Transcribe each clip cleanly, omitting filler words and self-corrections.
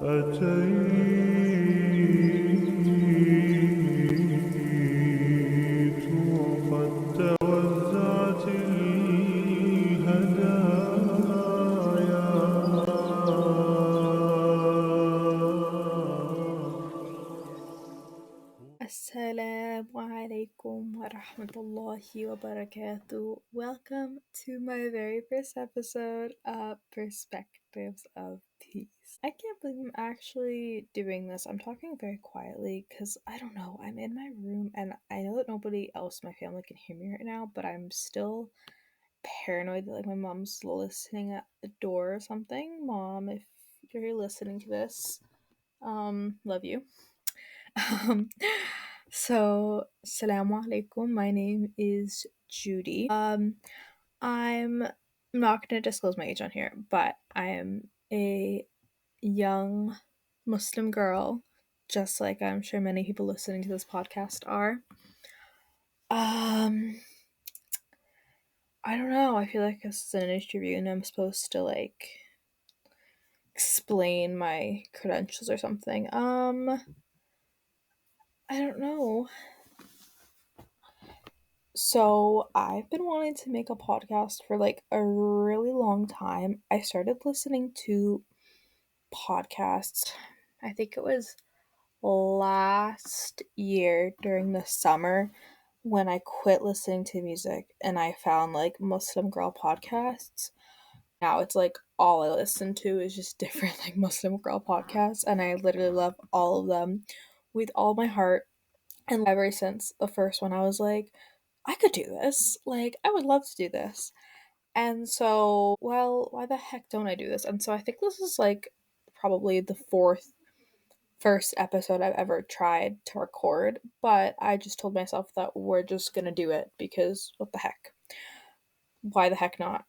أتيت وقد توزعت الهدايا. Assalamu alaikum wa rahmatullahi wa barakatuh. Welcome to my very first episode of Perspectives of Peace. I can't believe I'm actually doing this. I'm talking very quietly because I don't know. I'm in my room and I know that nobody else in my family can hear me right now, but I'm still paranoid that like my mom's listening at the door or something. Mom, if you're listening to this, love you. Um, so, Assalamu alaikum. My name is Judy. I'm not going to disclose my age on here, but I am a young Muslim girl, just like I'm sure many people listening to this podcast are. I don't know. I feel like this is an interview and I'm supposed to like explain my credentials or something. I don't know. So, I've been wanting to make a podcast for like a really long time. I started listening to podcasts, I think it was last year during the summer when I quit listening to music and I found like Muslim girl podcasts. Now it's like all I listen to is just different like Muslim girl podcasts, and I literally love all of them with all my heart. And ever since the first one, I was like, I could do this. Like, I would love to do this. And so, well, why the heck don't I do this? And so I think this is like probably the first episode I've ever tried to record, but I just told myself that we're just gonna do it because what the heck? Why the heck not?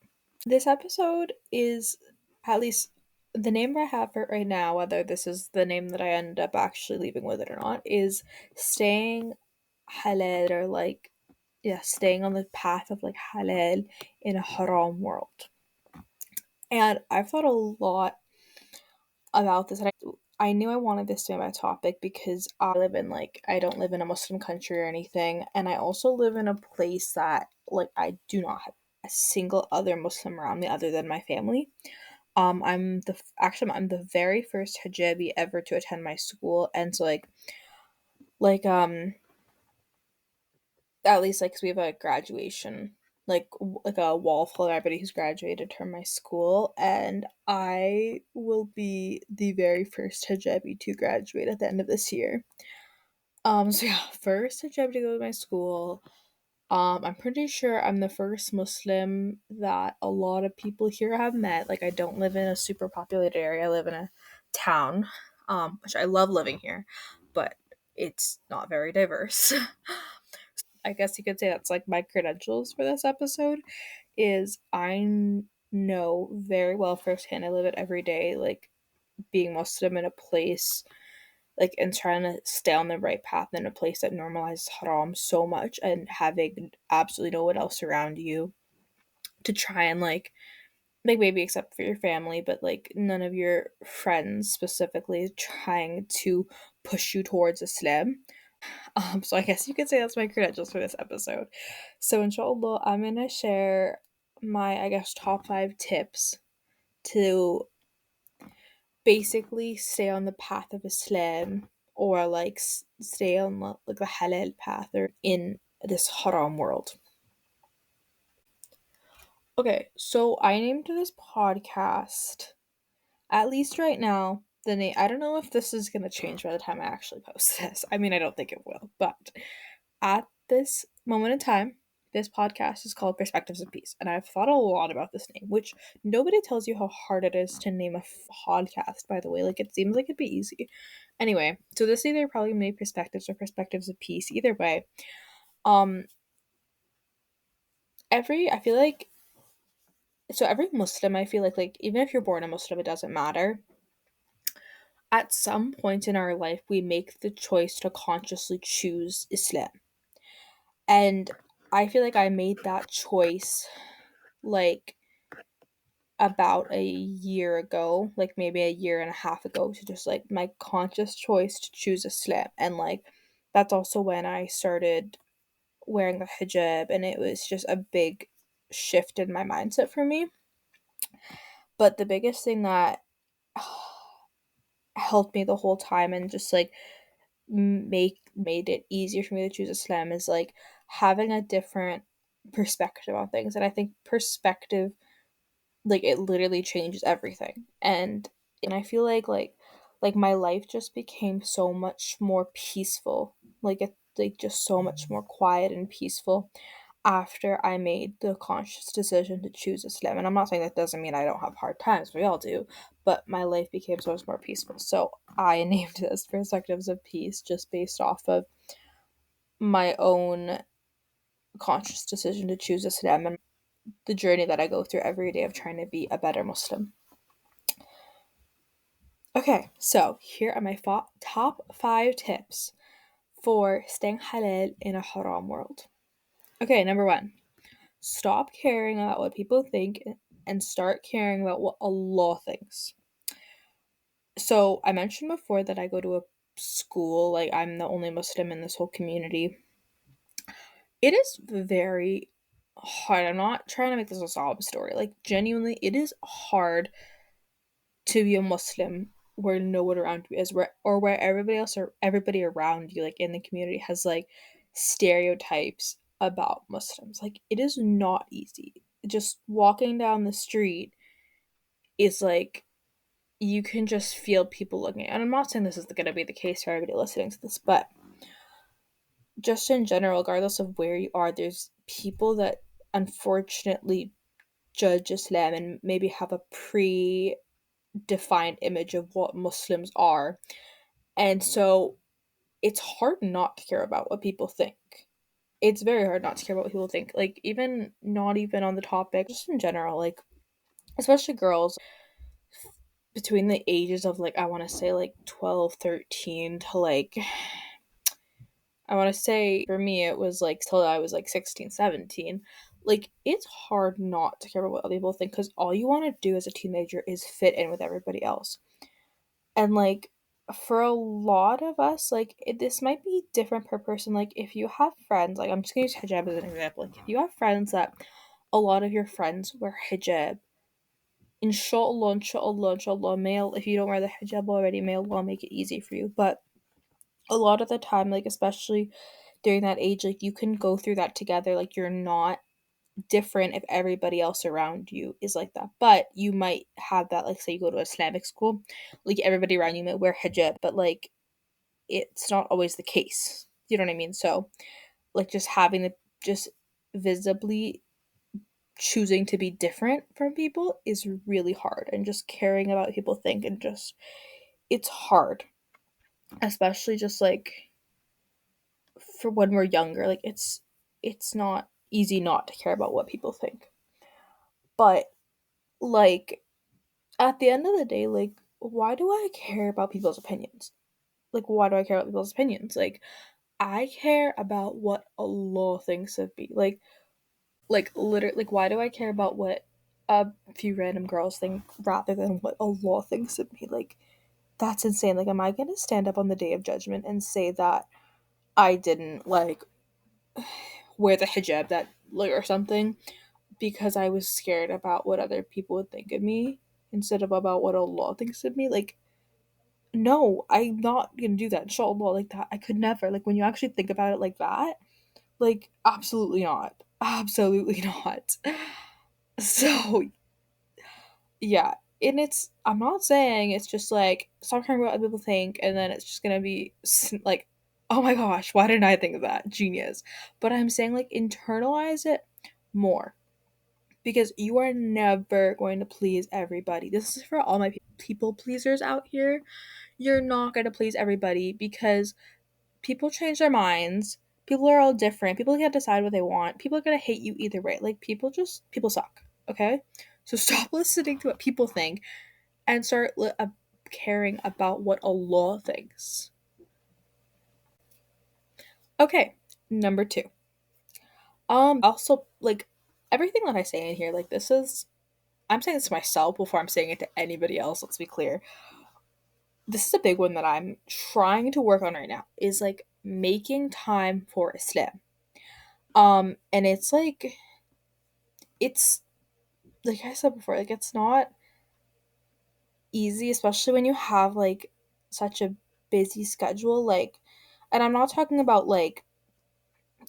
This episode is, at least the name I have for it right now, whether this is the name that I end up actually leaving with it or not, is Staying Halal, or like, yeah, staying on the path of like halal in a haram world. And I've thought a lot about this, and I knew I wanted this to be my topic because I don't live in a Muslim country or anything, and I also live in a place that like I do not have a single other Muslim around me other than my family. I'm the very first hijabi ever to attend my school, and so like at least like 'cause we have a graduation, like a wall full of everybody who's graduated from my school, and I will be the very first hijabi to graduate at the end of this year. So yeah, first hijabi to go to my school. I'm pretty sure I'm the first Muslim that a lot of people here have met. Like, I don't live in a super populated area. I live in a town, which I love living here, but it's not very diverse. I guess you could say that's like my credentials for this episode is know very well firsthand. I live it every day, like being Muslim in a place like and trying to stay on the right path in a place that normalizes haram so much, and having absolutely no one else around you to try and like maybe except for your family, but like none of your friends specifically trying to push you towards Islam. So I guess you could say that's my credentials for this episode. So inshallah, I'm gonna share my, I guess, top 5 tips to basically stay on the path of Islam, or like stay on like the halal path or in this haram world. Okay, so I named this podcast, at least right now, the name. I don't know if this is gonna change by the time I actually post this. I mean, I don't think it will, but at this moment in time, this podcast is called Perspectives of Peace, and I've thought a lot about this name, which nobody tells you how hard it is to name a podcast, by the way. Like, it seems like it'd be easy. Anyway, so this either probably may Perspectives or Perspectives of Peace. Either way, um, I feel like, so every Muslim, I feel like even if you're born a Muslim, it doesn't matter. At some point in our life, we make the choice to consciously choose Islam. And I feel like I made that choice like about a year ago, like maybe a year and a half ago, to just like my conscious choice to choose Islam. And like that's also when I started wearing the hijab, and it was just a big shift in my mindset for me. But the biggest thing that helped me the whole time and just like made it easier for me to choose Islam is like having a different perspective on things. And I think perspective, like, it literally changes everything. And I feel like my life just became so much more peaceful. Like it like just so much more quiet and peaceful after I made the conscious decision to choose Islam. And I'm not saying that doesn't mean I don't have hard times, we all do, but my life became so much more peaceful. So I named this Perspectives of Peace just based off of my own conscious decision to choose Islam and the journey that I go through every day of trying to be a better Muslim. Okay, so here are my top 5 tips for staying halal in a haram world. Okay, number 1, stop caring about what people think and start caring about what Allah thinks. So I mentioned before that I go to a school, like I'm the only Muslim in this whole community. It is very hard. I'm not trying to make this a sob story. Like genuinely, it is hard to be a Muslim where no one around you is, where everybody around you, like in the community, has like stereotypes about Muslims. Like it is not easy. Just walking down the street is like you can just feel people looking. And I'm not saying this is going to be the case for everybody listening to this, but just in general, regardless of where you are, there's people that unfortunately judge Islam and maybe have a predefined image of what Muslims are. And so it's hard not to care about what people think. It's very hard not to care about what people think. Like, even not even on the topic, just in general, like, especially girls between the ages of, like, I want to say, like, 12, 13 to, like, I want to say for me, it was like till I was like 16, 17. Like, it's hard not to care about what other people think because all you want to do as a teenager is fit in with everybody else. And like, for a lot of us, like, this might be different per person. Like, if you have friends, like, I'm just gonna use hijab as an example. Like, if you have friends that a lot of your friends wear hijab, inshallah, inshallah, inshallah, male, if you don't wear the hijab already, may Allah make it easy for you. But a lot of the time, like, especially during that age, like, you can go through that together. Like, you're not different if everybody else around you is like that. But you might have that, like, say you go to Islamic school, like, everybody around you might wear hijab, but like, it's not always the case. You know what I mean? So, like, just having the, just visibly choosing to be different from people is really hard, and just caring about what people think, and just, it's hard, especially just like for when we're younger. Like, it's not easy not to care about what people think. But like, at the end of the day, like, why do I care about people's opinions? Like, why do I care about people's opinions? Like, I care about what Allah thinks of me. Like literally, like, why do I care about what a few random girls think rather than what Allah thinks of me? Like, that's insane. Like, am I gonna stand up on the day of judgment and say that I didn't like wear the hijab that, like, or something, because I was scared about what other people would think of me instead of about what Allah thinks of me? Like, no, I'm not gonna do that. Inshallah, like that. I could never. Like, when you actually think about it like that, like, absolutely not. Absolutely not. So, yeah. And I'm not saying it's just like, stop caring about what other people think, and then it's just gonna be like, oh my gosh, why didn't I think of that? Genius. But I'm saying, like, internalize it more, because you are never going to please everybody. This is for all my people pleasers out here. You're not going to please everybody because people change their minds. People are all different. People can't decide what they want. People are going to hate you either way. Like, people suck, okay? So stop listening to what people think and start caring about what Allah thinks. Okay, number 2. Also, like, everything that I say in here, like, this is I'm saying this to myself before I'm saying it to anybody else, let's be clear. This is a big one that I'm trying to work on right now, is like making time for Islam. And it's like I said before, like it's not easy, especially when you have like such a busy schedule. Like, and I'm not talking about like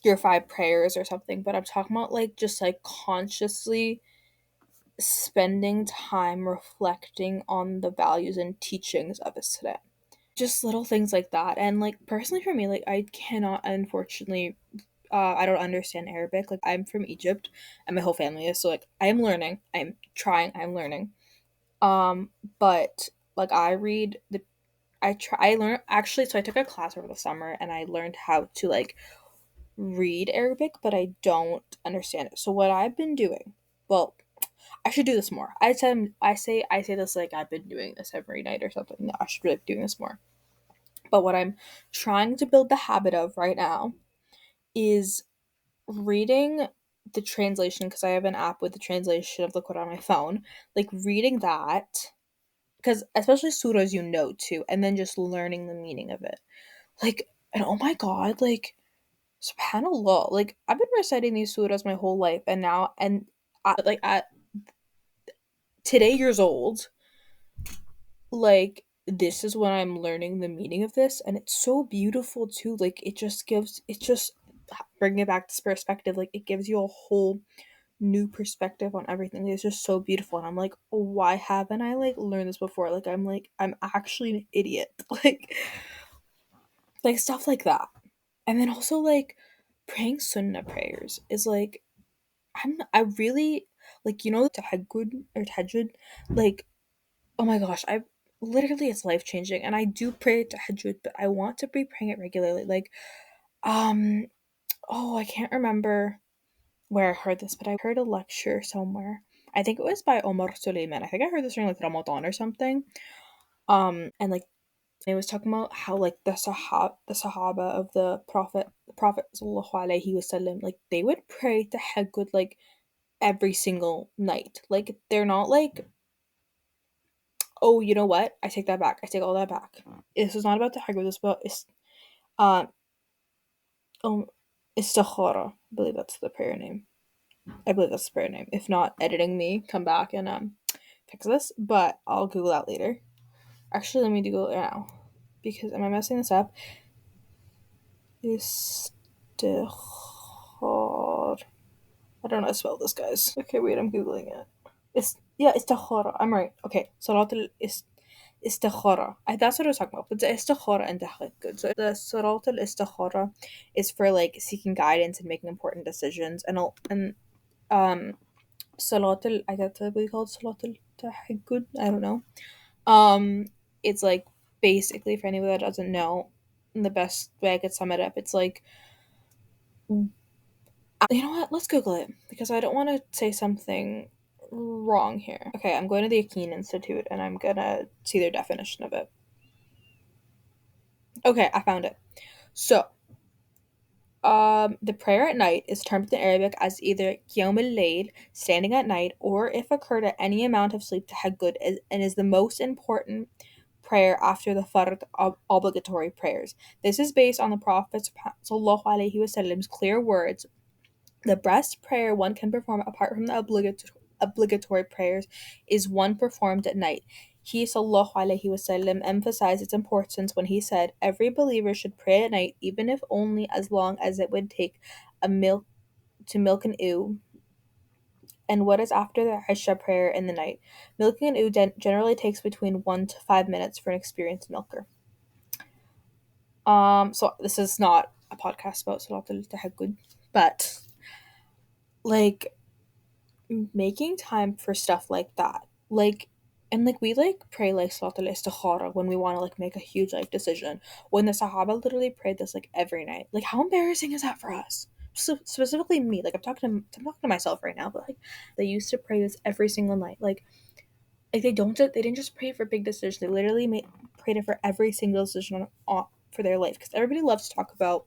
your five prayers or something, but I'm talking about like just like consciously spending time reflecting on the values and teachings of Islam. Just little things like that. And like personally for me, like I cannot, unfortunately, I don't understand Arabic. Like I'm from Egypt and my whole family is, so like I am learning. I'm trying, I'm learning. Um, but like I read the I learned actually, so I took a class over the summer and I learned how to like read Arabic, but I don't understand it. So what I've been doing, well, I should do this more. I say this like I've been doing this every night or something. No, I should really be doing this more. But what I'm trying to build the habit of right now is reading the translation, because I have an app with the translation of the Quran on my phone. Like reading that, because especially surahs you know too, and then just learning the meaning of it. Like, and oh my god, like subhanallah, like I've been reciting these surahs my whole life, and now at today years old, like this is when I'm learning the meaning of this, and it's so beautiful too. Like it just bringing it back to perspective, like it gives you a whole new perspective on everything. It's just so beautiful, and I'm like, oh, why haven't I like learned this before? Like I'm actually an idiot. Like stuff like that. And then also like praying sunnah prayers is like I really like, tahajjud or tahajjud, like oh my gosh, I literally, it's life changing, and I do pray tahajjud, but I want to be praying it regularly. Like um oh, I can't remember where I heard this, but I heard a lecture somewhere. I think it was by Omar Suleiman. I think I heard this during like Ramadan or something. And like it was talking about how like the Sahaba of the Prophet sallallahu alaihi wasallam, like they would pray tahajjud like every single night. Like they're not like, oh, you know what? I take that back. I take all that back. This is not about tahajjud. This is about um um istikhara. I believe that's the prayer name. I believe that's the prayer name. If not, editing me, come back and fix this. But I'll Google that later. Actually, let me Google it now, because am I messing this up? Istikhar. I don't know how to spell this, guys. Okay, wait, I'm googling it. Yeah, istikhara. I'm right. Okay, salat al istikhara. That's what I was talking about. But the istikhara and tahajjud. So the salat al istikhara is for like seeking guidance and making important decisions, and salat al, I guess that we call it salat al tahajjud. I don't know. It's like basically, for anybody that doesn't know, the best way I could sum it up, it's like, you know what? Let's Google it, because I don't want to say something wrong here. Okay, I'm going to the Akin Institute and I'm gonna see their definition of it. Okay, I found it. So, the prayer at night is termed in Arabic as either Qiyam al-Layl, standing at night, or if occurred at any amount of sleep, tahajjud, and is the most important prayer after the fard obligatory prayers. This is based on the Prophet sallallahu alaihi wasallam's clear words. The best prayer one can perform apart from the obligatory prayers is one performed at night. He sallallahu alaihi wasallam emphasized its importance when he said, "Every believer should pray at night, even if only as long as it would take a milk to milk an ewe." And what is after the Isha prayer in the night? Milking an ewe generally takes between 1 to 5 minutes for an experienced milker. So this is not a podcast about Salat al Tahajjud, but like making time for stuff like that, like, and like we like pray like Salat al Istikhara when we want to like make a huge life decision, when the Sahaba literally prayed this like every night. Like how embarrassing is that for us? So specifically me, like I'm talking to myself right now, but like they used to pray this every single night. Like they didn't just pray for big decisions, they literally prayed it for every single decision for their life, because everybody loves to talk about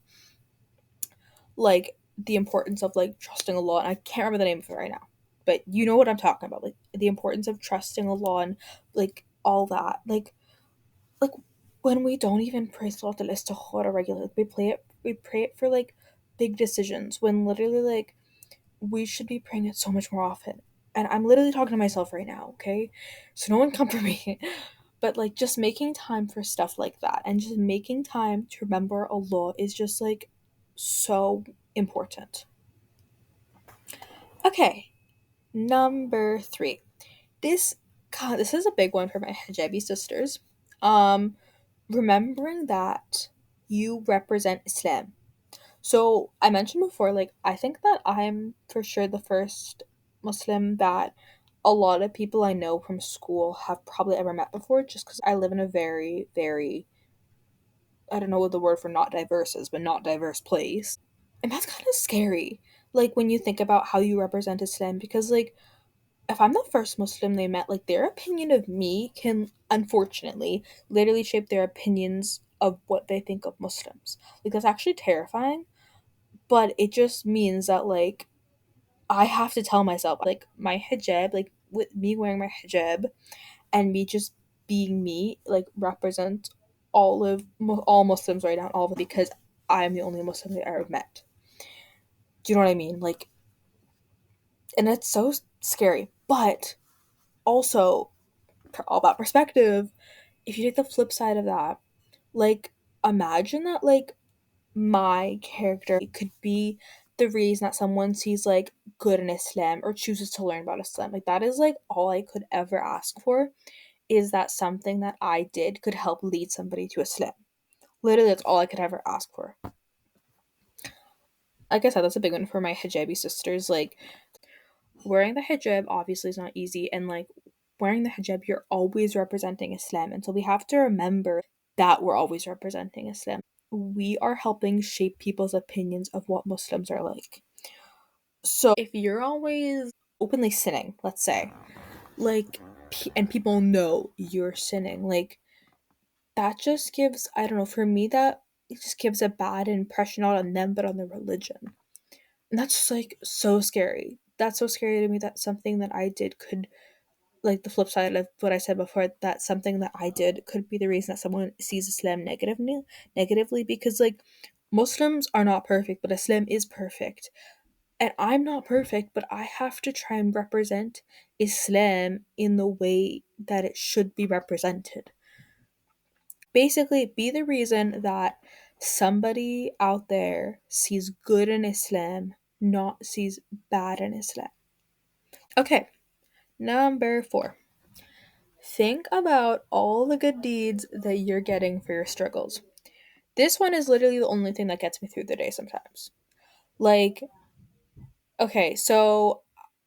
like the importance of like trusting Allah, and I can't remember the name of it right now, but you know what I'm talking about, like the importance of trusting Allah and like all that. Like when we don't even pray Salat al-Istikhara regularly, like, we pray it for like big decisions when literally like we should be praying it so much more often. And I'm literally talking to myself right now, okay? So no one come for me. But like just making time for stuff like that and just making time to remember Allah is just like so important. Okay, number 3. This God, this is a big one for my hijabi sisters. Um Remembering that you represent Islam. So I mentioned before, like I think that I'm for sure the first Muslim that a lot of people I know from school have probably ever met before, just because I live in a very, very, I don't know what the word for not diverse is, but not diverse place. And that's kind of scary. Like when you think about how you represent Islam, because like if I'm the first Muslim they met, like their opinion of me can unfortunately literally shape their opinions of what they think of Muslims. Like that's actually terrifying, but it just means that like I have to tell myself like my hijab, like with me wearing my hijab and me just being me, like represents all Muslims right now, all of it, because I'm the only Muslim they ever met. Do you know what I mean? Like, and it's so scary, but also all about perspective. If you take the flip side of that, like imagine that like my character could be the reason that someone sees like good in Islam or chooses to learn about Islam. Like that is like all I could ever ask for, is that something that I did could help lead somebody to Islam. Literally that's all I could ever ask for. Like I said, that's a big one for my hijabi sisters. Like wearing the hijab obviously is not easy, and like wearing the hijab you're always representing Islam, and so we have to remember that we're always representing Islam. We are helping shape people's opinions of what Muslims are like. So if you're always openly sinning, let's say, like, and people know you're sinning, like, that just gives, I don't know, for me, that it just gives a bad impression not on them, but on the religion. And that's just like so scary. That's so scary to me that something that I did could, like, the flip side of what I said before, that something that I did could be the reason that someone sees Islam negatively, because, like, Muslims are not perfect, but Islam is perfect. And I'm not perfect, but I have to try and represent Islam in the way that it should be represented. Basically, be the reason that somebody out there sees good in Islam, not sees bad in Islam. Okay, number 4. Think about all the good deeds that you're getting for your struggles. This one is literally the only thing that gets me through the day sometimes. Like, okay, so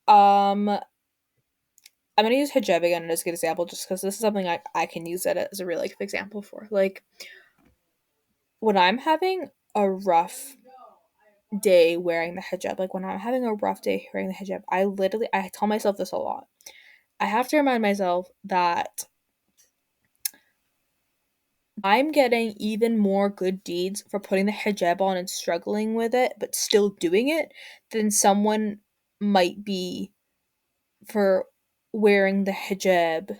um I'm gonna use hijab again as a good example, just because this is something I can use it as a real life example for. Like when I'm having a rough day wearing the hijab, like when I'm having a rough day wearing the hijab, I tell myself this a lot. I have to remind myself that I'm getting even more good deeds for putting the hijab on and struggling with it, but still doing it, than someone might be for wearing the hijab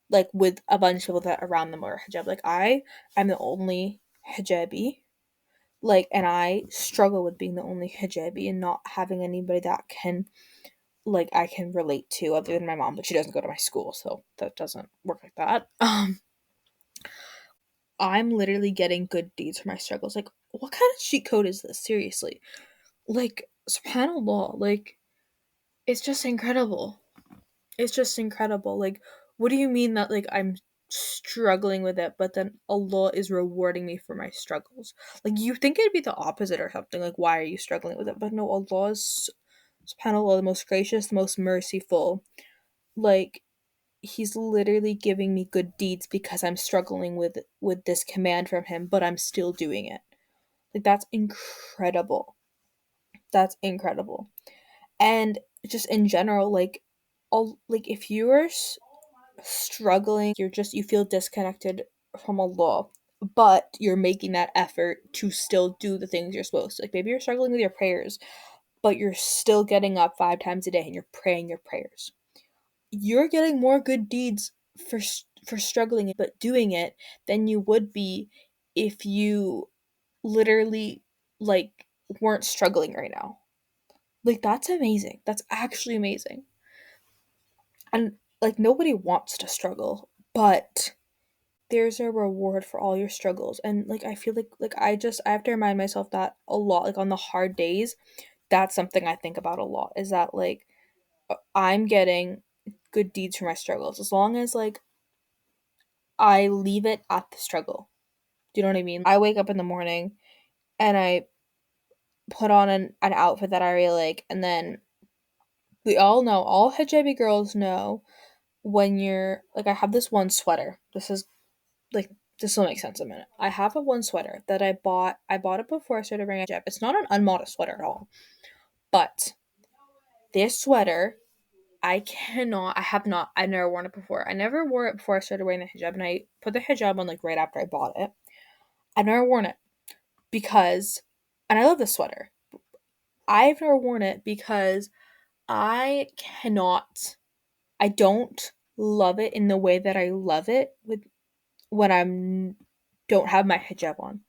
like with a bunch of people that around them wear hijab. Like I'm the only hijabi. Like and I struggle with being the only hijabi and not having anybody that can like I can relate to other than my mom, but she doesn't go to my school, so that doesn't work like that. I'm literally getting good deeds for my struggles. Like what kind of cheat code is this? Seriously. Like subhanallah, like it's just incredible. It's just incredible. Like, what do you mean that like I'm struggling with it, but then Allah is rewarding me for my struggles? Like, you think it'd be the opposite or something. Like, why are you struggling with it? But no, Allah is subhanAllah, the most gracious, the most merciful. Like, He's literally giving me good deeds because I'm struggling with this command from Him, but I'm still doing it. Like, that's incredible. That's incredible. And just in general, like, all like if you're struggling, you feel disconnected from Allah, but you're making that effort to still do the things you're supposed to. Like maybe you're struggling with your prayers. but you're still getting up 5 times a day and you're praying your prayers. You're getting more good deeds for struggling but doing it than you would be if you literally like weren't struggling right now. Like that's amazing. That's actually amazing. And like nobody wants to struggle, but there's a reward for all your struggles. And like I feel like I have to remind myself that a lot, like on the hard days. That's something I think about a lot, is that like I'm getting good deeds for my struggles as long as like I leave it at the struggle. Do you know what I mean? I wake up in the morning and I put on an outfit that I really like, and then we all know, all hijabi girls know, when you're like, I have this one sweater. This is like, this will make sense in a minute. I have a one sweater that I bought. I bought it before I started wearing a hijab. It's not an unmodest sweater at all, but this sweater, I have not, I've never worn it before. I never wore it before I started wearing the hijab, and I put the hijab on like right after I bought it. I've never worn it because, and I love this sweater. I've never worn it because I cannot, I don't love it in the way that I love it with when I'm don't have my hijab on.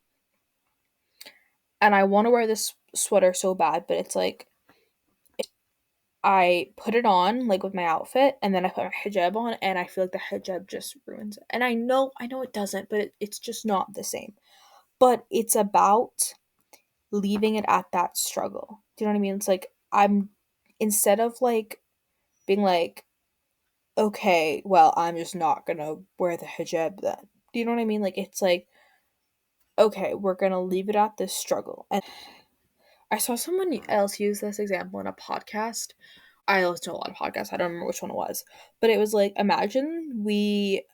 And I want to wear this sweater so bad, but it's like I put it on like with my outfit and then I put my hijab on and I feel like the hijab just ruins it. And I know it doesn't, but it's just not the same. But it's about leaving it at that struggle. Do you know what I mean? It's like I'm, instead of like being like, okay, well, I'm just not gonna wear the hijab then. Do you know what I mean? Like it's like, okay, we're gonna leave it at this struggle. And I saw someone else use this example in a podcast. I listen to a lot of podcasts. I don't remember which one it was, but it was like, imagine we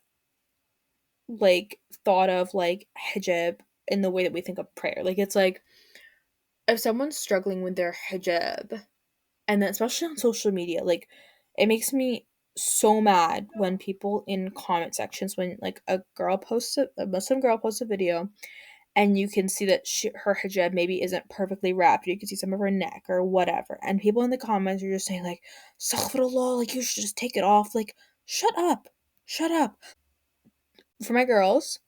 like thought of like hijab in the way that we think of prayer. Like it's like if someone's struggling with their hijab, and then especially on social media, like it makes me so mad when people in comment sections, when like a Muslim girl posts a video and you can see that her hijab maybe isn't perfectly wrapped. You can see some of her neck or whatever. And people in the comments are just saying like, Astaghfirullah, like you should just take it off. Like, shut up. Shut up. For my girls,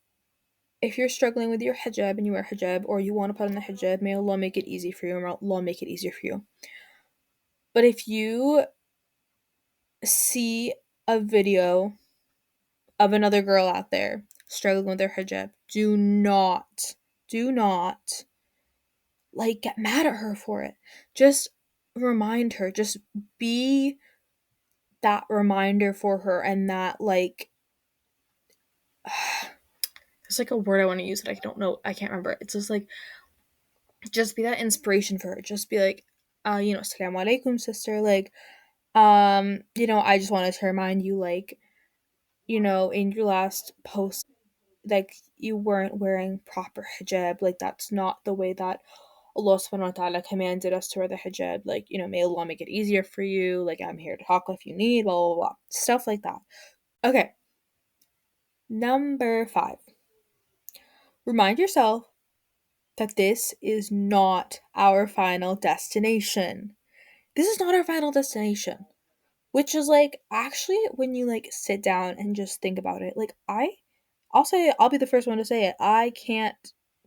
if you're struggling with your hijab and you wear hijab, or you want to put on the hijab, may Allah make it easy for you, and Allah make it easier for you. But if you see a video of another girl out there struggling with their hijab, do not like get mad at her for it. Just remind her, just be that reminder for her, and that like it's like a word I want to use that I don't know, I can't remember. It's just like, just be that inspiration for her. Just be like, Assalamu alaikum, sister, like, I just wanted to remind you, like, in your last post, like, you weren't wearing proper hijab. Like, that's not the way that Allah subhanahu wa ta'ala commanded us to wear the hijab. Like, may Allah make it easier for you. Like, I'm here to talk if you need, blah, blah, blah. Stuff like that. Okay. Number 5. Remind yourself that this is not our final destination. This is not our final destination. Which is like, actually, when you like sit down and just think about it, like I'll say it, I'll be the first one to say it. I can't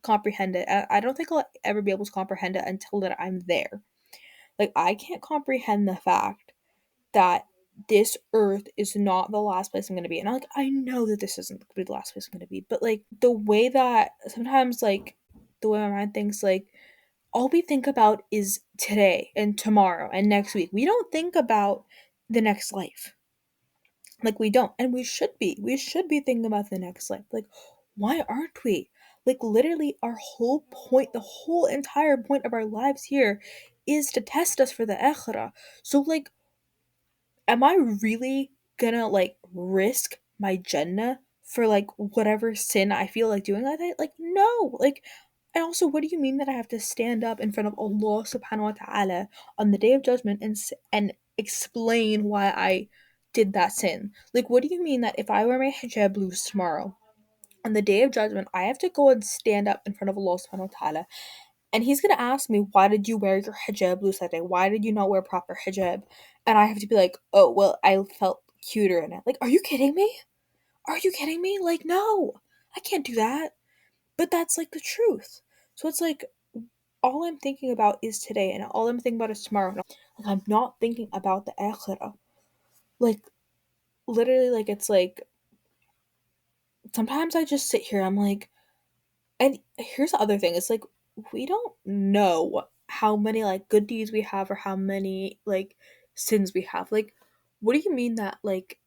comprehend it. I don't think I'll ever be able to comprehend it until that I'm there. Like I can't comprehend the fact that this earth is not the last place I'm gonna be. And I know that this isn't gonna be the last place I'm gonna be, but like the way that sometimes like the way my mind thinks, like all we think about is today and tomorrow and next week. We don't think about the next life. Like we don't. And we should be. We should be thinking about the next life. Like, why aren't we? Like literally our whole point, the whole entire point of our lives here is to test us for the akhirah. So like, am I really gonna like risk my Jannah for like whatever sin I feel like doing like that? Like, no. Like, and also, what do you mean that I have to stand up in front of Allah subhanahu wa ta'ala on the day of judgment and explain why I did that sin? Like, what do you mean that if I wear my hijab loose tomorrow, on the day of judgment, I have to go and stand up in front of Allah subhanahu wa ta'ala And he's gonna ask me, why did you wear your hijab loose that day? Why did you not wear proper hijab? And I have to be like, oh, well, I felt cuter in it. Like, are you kidding me? Are you kidding me? Like, no, I can't do that. But that's like the truth. So it's like, all I'm thinking about is today, and all I'm thinking about is tomorrow. Like, I'm not thinking about the akhirah. Like, literally, like, it's like, sometimes I just sit here, I'm like, and here's the other thing, it's like, we don't know how many, like, good deeds we have or how many, like, sins we have. Like, what do you mean that, like,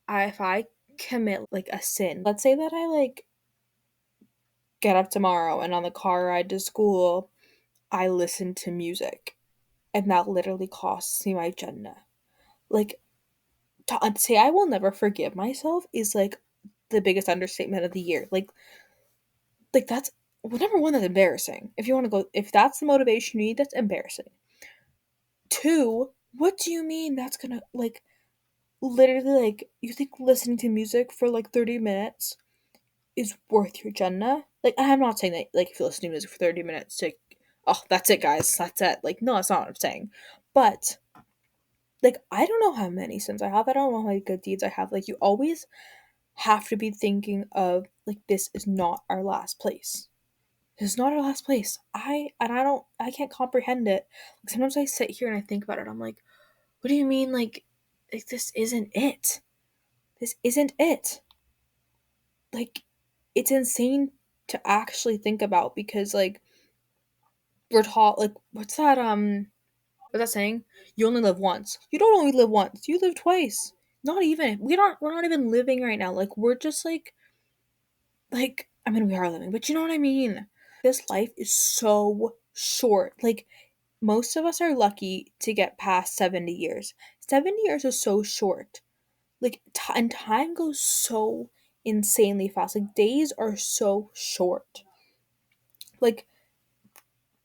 if I commit, like, a sin, let's say that I, like, get up tomorrow and on the car ride to school, I listen to music, and that literally costs me my Jannah. Like, to say I will never forgive myself is, like, the biggest understatement of the year. Like that's, well, number one, that's embarrassing. If you want to go, if that's the motivation you need, that's embarrassing. Two, what do you mean that's gonna, like, literally, like, you think listening to music for like 30 minutes is worth your Jannah? Like, I'm not saying that, like, if you listen to music for 30 minutes to, oh, that's it, guys, that's it. Like, no, that's not what I'm saying. But, like, I don't know how many sins I have. I don't know how many good deeds I have. Like, you always have to be thinking of, like, this is not our last place. This is not our last place. I can't comprehend it. Like, sometimes I sit here and I think about it. I'm like, what do you mean, like this isn't it? This isn't it. Like, it's insane to actually think about, because, like, we're taught, like, what's that saying? You only live once. You don't only live once. You live twice. Not even. We're not even living right now. Like, we're just like, I mean, we are living, but you know what I mean? This life is so short. Like, most of us are lucky to get past 70 years. 70 years is so short. Like, and time goes so insanely fast. Like, days are so short. Like,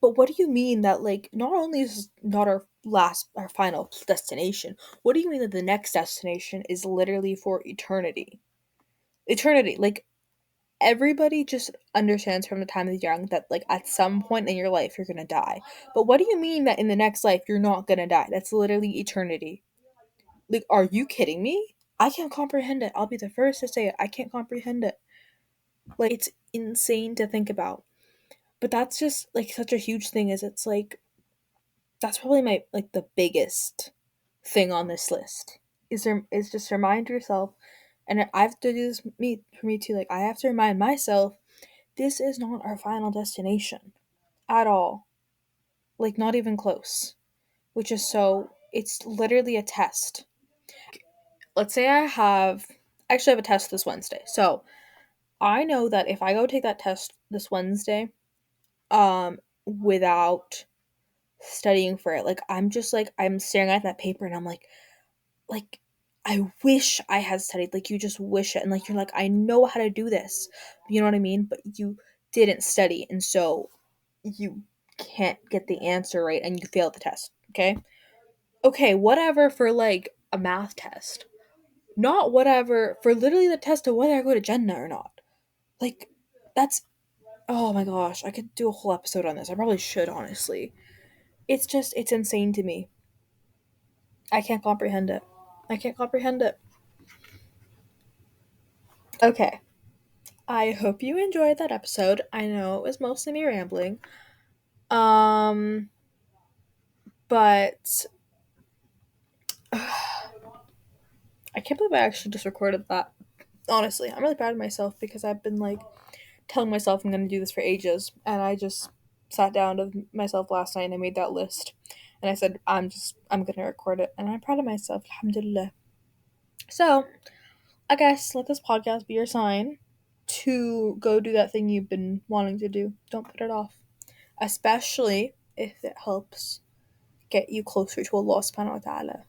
but what do you mean that, like, not only is not our final destination, what do you mean that the next destination is literally for eternity? Eternity. Like, everybody just understands from the time they're young that, like, at some point in your life you're gonna die. But what do you mean that in the next life you're not gonna die? That's literally eternity. Like, are you kidding me? I can't comprehend it. I'll be the first to say it. I can't comprehend it. Like, it's insane to think about. But that's just, like, such a huge thing, is it's like, that's probably my, like, the biggest thing on this list. Is just remind yourself, and I have to do this for me too. Like, I have to remind myself, this is not our final destination at all. Like, not even close. Which is so, it's literally a test. Let's say I actually have a test this Wednesday. So I know that if I go take that test this Wednesday, without studying for it, like, I'm just like, I'm staring at that paper and I'm like, I wish I had studied. Like, you just wish it. And, like, you're like, I know how to do this. You know what I mean? But you didn't study. And so you can't get the answer right and you fail the test. Okay? Okay, whatever for, like, a math test. Not whatever for literally the test of whether I go to Jannah or not. Like, that's, oh my gosh, I could do a whole episode on this. I probably should, honestly. It's just, it's insane to me. I can't comprehend it. I can't comprehend it. Okay. I hope you enjoyed that episode. I know it was mostly me rambling. Um, but I can't believe I actually just recorded that. Honestly, I'm really proud of myself because I've been, like, telling myself I'm gonna do this for ages, and I just sat down with myself last night and I made that list, and I said I'm gonna record it, and I'm proud of myself. Alhamdulillah. So I guess let this podcast be your sign to go do that thing you've been wanting to do. Don't put it off, especially if it helps get you closer to Allah subhanahu wa ta'ala.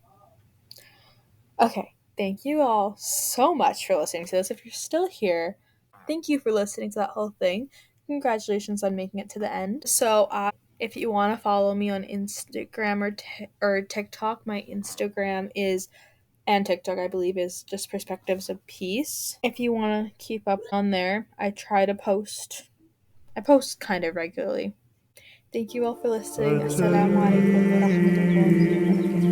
Okay, thank you all so much for listening to this. If you're still here, thank you for listening to that whole thing. Congratulations on making it to the end. So, if you want to follow me on Instagram or TikTok, my Instagram is, and TikTok, I believe, is just Perspectives of Peace. If you want to keep up on there, I post kind of regularly. Thank you all for listening. Assalamu alaikum wa rahmatullahi wa أتيت barakatuh.